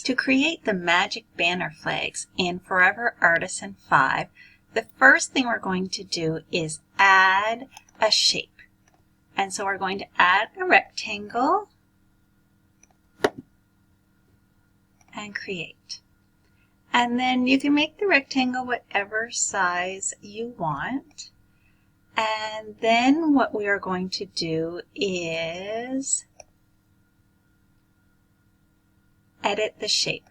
To create the magic banner flags in Forever Artisan 5, the first thing we're going to do is add a shape. And so we're going to add a rectangle and create. And then you can make the rectangle whatever size you want. And then what we are going to do is edit the shape.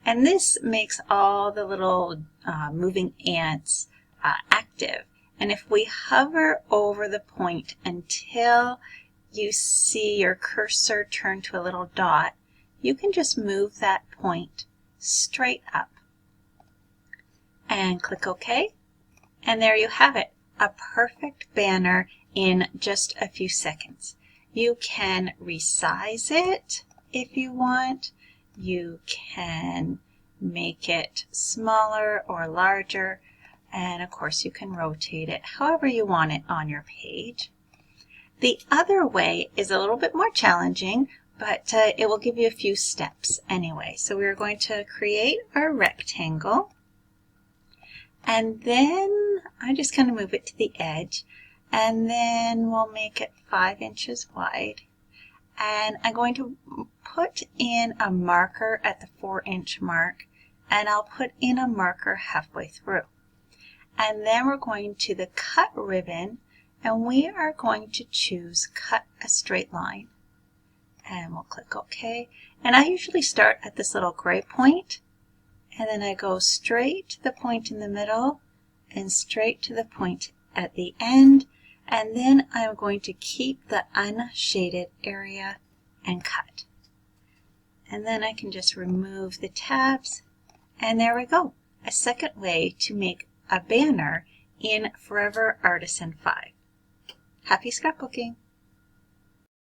And this makes all the little moving ants active. And if we hover over the point until you see your cursor turn to a little dot, you can just move that point straight up. And click OK. And there you have it, a perfect banner in just a few seconds. You can resize it if you want. You can make it smaller or larger. And of course you can rotate it however you want it on your page. The other way is a little bit more challenging, but it will give you a few steps anyway. So we're going to create our rectangle, and then I just kind of move it to the edge, and then we'll make it 5 inches wide. And I'm going to put in a marker at the 4-inch mark, and I'll put in a marker halfway through. And then we're going to the cut ribbon, and we are going to choose cut a straight line. And we'll click OK. And I usually start at this little gray point, and then I go straight to the point in the middle and straight to the point at the end. And then I'm going to keep the unshaded area and cut. And then I can just remove the tabs, and there we go. A second way to make a banner in Forever Artisan 5. Happy scrapbooking!